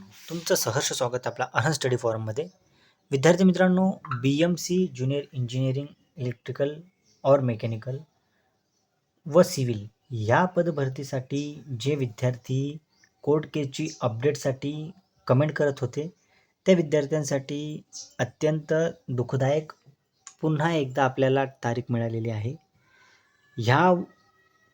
तुमचं सहर्ष स्वागत आपला अनंत स्टडी फॉरममध्ये. विद्यार्थी मित्रांनो, BMC ज्युनियर इंजिनिअरिंग इलेक्ट्रिकल और मेकॅनिकल व सिव्हिल या पदभरतीसाठी जे विद्यार्थी कोर्ट केसची अपडेटसाठी कमेंट करत होते, त्या विद्यार्थ्यांसाठी अत्यंत दुःखदायक पुन्हा एकदा आपल्याला तारीख मिळालेली आहे. ह्या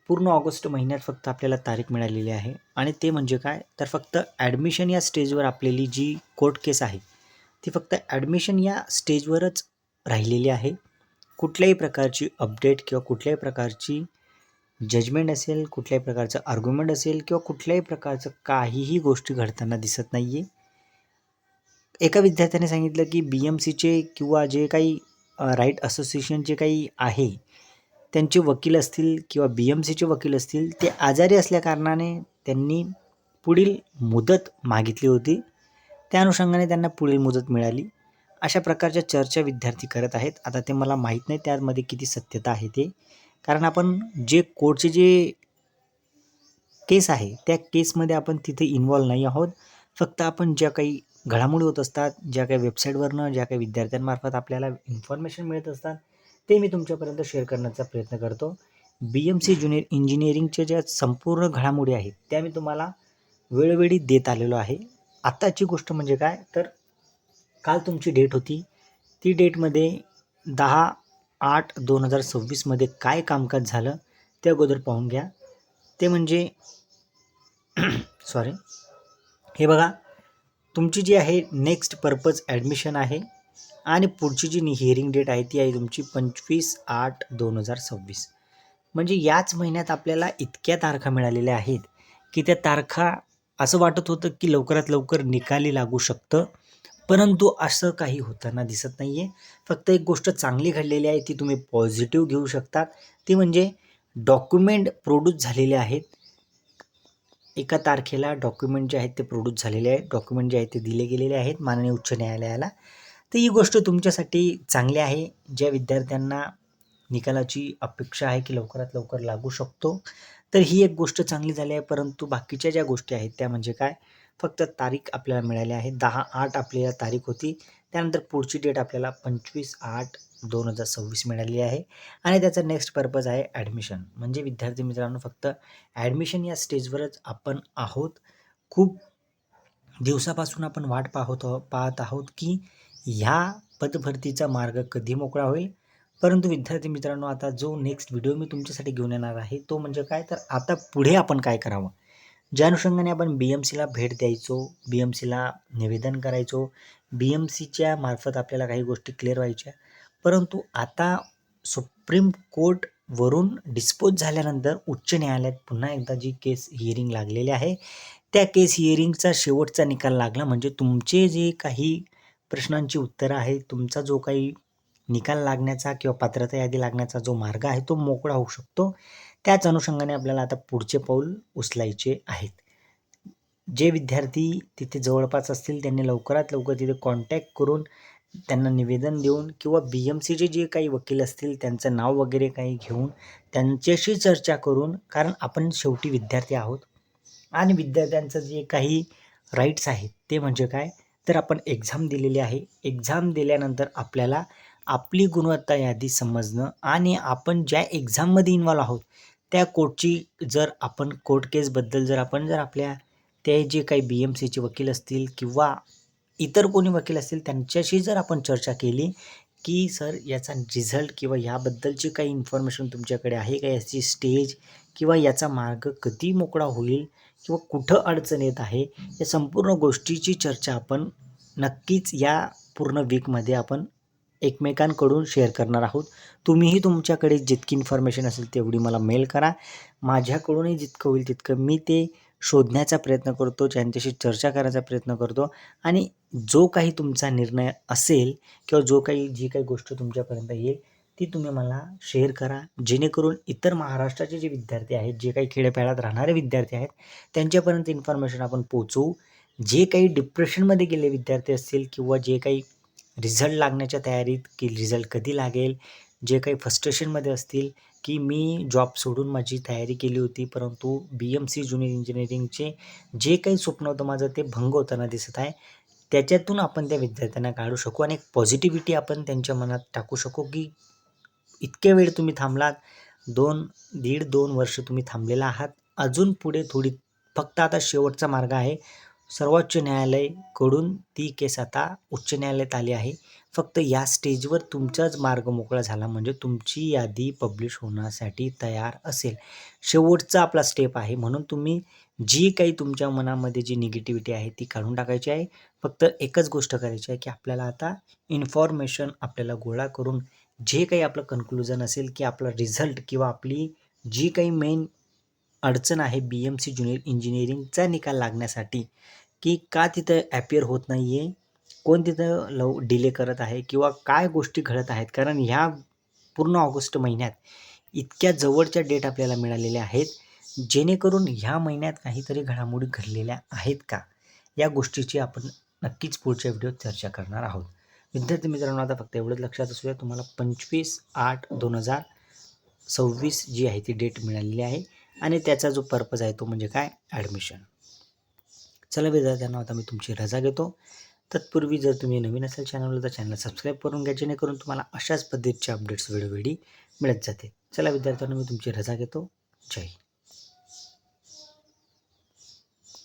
पूर्ण ऑगस्ट महिन्यात फक्त आपल्याला तारीख मिळालेली आहे आणि ते म्हणजे काय, तर फक्त ॲडमिशन या स्टेजवर आपलेली जी कोर्ट केस आहे ती फक्त ॲडमिशन या स्टेजवरच राहिलेली आहे. कुठल्याही प्रकारची अपडेट किंवा कुठल्याही प्रकारची जजमेंट असेल, कुठल्याही प्रकारचं आर्ग्युमेंट असेल किंवा कुठल्याही प्रकारचं काहीही गोष्टी घडताना दिसत नाही आहे. एका विद्यार्थ्याने सांगितलं की BMCचे किंवा जे काही राईट असोसिएशनचे काही आहे त्यांचे वकील असतील किंवा BMCचे वकील असतील, ते आजारी असल्याकारणाने त्यांनी पुढील मुदत मागितली होती. त्या अनुषंगाने त्यांना पुढील मुदत मिळाली. अशा प्रकारच्या चर्चा विद्यार्थी करत आहेत. आता ते मला माहीत नाही त्यामध्ये किती सत्यता आहे ते, कारण आपण जे कोर्टचे जे केस आहे त्या केसमध्ये आपण तिथे इन्वॉल्व नाही आहोत. फक्त आपण ज्या काही घडामोडी होत असतात, ज्या काही वेबसाईटवरनं ज्या काही विद्यार्थ्यांमार्फत आपल्याला इन्फॉर्मेशन मिळत असतात, ते मी तुमच्यापर्यंत शेअर करण्याचा प्रयत्न करतो. BMC ज्युनियर इंजिनिअरिंगच्या ज्या संपूर्ण घडामोडी आहेत त्या मी तुम्हाला वेळोवेळी देत आलेलो आहे. आत्ताची गोष्ट म्हणजे काय, तर काल तुमची डेट होती. ती डेटमध्ये 10/8/2026 काय कामकाज झालं ते अगोदर पाहून घ्या. ते म्हणजे हे बघा, तुमची जी आहे नेक्स्ट पर्पज ॲडमिशन आहे आणि पुढची जी हिअरिंग डेट आहे ती आहे तुमची 25/8/2026. म्हणजे याच महिन्यात आपल्याला इतक्या तारखा मिळालेल्या आहेत की त्या तारखा असं वाटत होतं की लवकरात लवकर निकाली लागू शकतं, परंतु असं काही होताना दिसत नाही आहे. फक्त एक गोष्ट चांगली घडलेली आहे, ती तुम्ही पॉझिटिव्ह घेऊ शकतात. ती म्हणजे डॉक्युमेंट प्रोड्यूस झालेले आहेत. एका तारखेला डॉक्युमेंट जे आहेत ते प्रोड्यूस झालेले आहेत, डॉक्युमेंट जे आहेत ते दिले गेलेले आहेत माननीय उच्च न्यायालयाला. तर ही गोष्ट तुमच्यासाठी चांगली आहे. ज्या विद्यार्थ्यांना निकालाची अपेक्षा आहे की लवकरात लवकर लागू शकतो, तर ही एक गोष्ट चांगली झाली आहे. परंतु बाकीच्या ज्या गोष्टी आहेत त्या म्हणजे काय, फक्त तारीख आपल्याला मिळाली आहे. 10/8 आपल्याला तारीख होती, त्यानंतर पुढची डेट आपल्याला 25/8/2026 मिळाली आहे आणि त्याचा नेक्स्ट पर्पज आहे ॲडमिशन. म्हणजे विद्यार्थी मित्रांनो, फक्त ॲडमिशन या स्टेजवरच आपण आहोत. खूप दिवसापासून आपण वाट पाहत आहोत की ह्या पदभरतीचा मार्ग कधी मोकळा होईल. परंतु विद्यार्थी मित्रांनो, आता जो नेक्स्ट व्हिडिओ मी तुमच्यासाठी घेऊन येणार आहे तो म्हणजे काय, तर आता पुढे आपण काय करावं. ज्या अनुषंगाने आपण BMCला भेट द्यायचो, BMCला निवेदन करायचो, BMCच्या मार्फत आपल्याला काही गोष्टी क्लिअर व्हायच्या, परंतु आता सुप्रीम कोर्टवरून डिस्पोज झाल्यानंतर उच्च न्यायालयात पुन्हा एकदा जी केस हिअरिंग लागलेली आहे, त्या केस हिअरिंगचा शेवटचा निकाल लागला. म्हणजे तुमचे जे काही प्रश्नांची उत्तरं आहेत, तुमचा जो काही निकाल लागण्याचा किंवा पात्रता यादी लागण्याचा जो मार्ग आहे तो मोकळा होऊ शकतो. त्याच अनुषंगाने आपल्याला आता पुढचे पाऊल उचलायचे आहेत. जे विद्यार्थी तिथे जवळपास असतील त्यांनी लवकरात लवकर तिथे कॉन्टॅक्ट करून त्यांना निवेदन देऊन किंवा BMCचे जे काही वकील असतील त्यांचं नाव वगैरे काही घेऊन त्यांच्याशी चर्चा करून, कारण आपण शेवटी विद्यार्थी आहोत आणि विद्यार्थ्यांचं जे काही राईट्स आहेत ते म्हणजे काय, तर आपण एक्झाम दिलेली आहे. एक्झाम दिल्यानंतर आपल्याला आपली गुणवत्ता यादी समजणं आणि आपण ज्या एक्झाममध्ये इन्व्हॉल्व आहोत त्या कोर्टची जर आपण कोर्ट केसबद्दल जर आपल्या ते जे काही BMCचे वकील असतील किंवा इतर कोणी वकील असतील त्यांच्याशी जर आपण चर्चा केली की सर याचा रिझल्ट किंवा याबद्दलची काही इन्फॉर्मेशन तुमच्याकडे आहे का, याची स्टेज किंवा याचा मार्ग कधी मोकळा होईल किंवा कुठं अडचण येत आहे, या संपूर्ण गोष्टीची चर्चा आपण नक्कीच या पूर्ण वीकमध्ये आपण एकमेकांकडून शेअर करणार आहोत. तुम्हीही तुमच्याकडे जितकी इन्फॉर्मेशन असेल तेवढी मला मेल करा. माझ्याकडूनही जितकं होईल तितकं मी ते शोधण्याचा प्रयत्न करतो, त्यांच्याशी चर्चा करायचा प्रयत्न करतो आणि जो काही तुमचा निर्णय असेल किंवा जी काही गोष्ट तुमच्यापर्यंत येईल ती तुम्ही मला शेअर करा, जेणेकरून इतर महाराष्ट्राचे जे विद्यार्थी आहेत, जे काही खेड्यापाड्यात राहणारे विद्यार्थी आहेत त्यांच्यापर्यंत इन्फॉर्मेशन आपण पोहोचवू. जे काही डिप्रेशनमध्ये गेले विद्यार्थी असतील किंवा जे काही रिझल्ट लागण्याच्या तयारीत की रिझल्ट कधी लागेल, जे काही फ्रस्ट्रेशनमध्ये असतील की मी जॉब सोडून माझी तयारी केली होती, परंतु BMC ज्युनियर इंजिनिअरिंगचे जे काही स्वप्न होतं माझं ते भंग होताना दिसत आहे. त्याच्यातून आपण त्या विद्यार्थ्यांना काढू शकू आणि एक पॉझिटिव्हिटी आपण त्यांच्या मनात टाकू शकू, की इतक्या वेळ तुम्ही थांबलात, 1.5-2 वर्ष तुम्ही थांबलेला आहात. अजून पुढे थोडी फक्त आता शेवटचा मार्ग आहे. सर्वोच्च न्यायालयाकडून ती केस आता उच्च न्यायालयात आली आहे. फक्त या स्टेजवर तुमचाच मार्ग मोकळा झाला म्हणजे तुमची यादी पब्लिश होण्यासाठी तयार असेल. शेवटचा आपला स्टेप आहे. म्हणून तुम्ही जी काही तुमच्या मनामध्ये जी निगेटिव्हिटी आहे ती काढून टाकायची आहे. फक्त एकच गोष्ट करायची आहे, की आपल्याला आता इन्फॉर्मेशन आपल्याला गोळा करून जे काही आपलं कन्क्लुजन असेल, की आपला रिझल्ट किंवा आपली जी काही मेन अडचण आहे BMC ज्युनियर इंजिनिअरिंगचा निकाल लागण्यासाठी, की का तिथं ॲपिअर होत नाही आहे, कोण तिथं डिले करत आहे किंवा काय गोष्टी घडत आहेत. कारण ह्या पूर्ण ऑगस्ट महिन्यात इतक्या जवळच्या डेट आपल्याला मिळालेल्या आहेत, जेणेकरून ह्या महिन्यात काहीतरी घडामोडी घडलेल्या आहेत का? या गोष्टीची आपण नक्कीच पुढच्या व्हिडिओत चर्चा करणार आहोत. विद्यार्थी मित्रांनो, आता फक्त एवढंच लक्षात असू द्या, तुम्हाला 25/8/2026 जी आहे ती डेट मिळालेली आहे आणि त्याचा जो पर्पज आहे तो म्हणजे काय, ॲडमिशन. चला विद्यार्थ्यांनो, आता मी तुमची रजा घेतो. तत्पूर्वी जर तुम्ही नवीन असाल चॅनलला तर चॅनल सबस्क्राईब करून घ्या, जेणेकरून तुम्हाला अशाच पद्धतीचे अपडेट्स वेळोवेळी मिळत जाते. चला विद्यार्थ्यांनो, मी तुमची रजा घेतो. जय हिंद.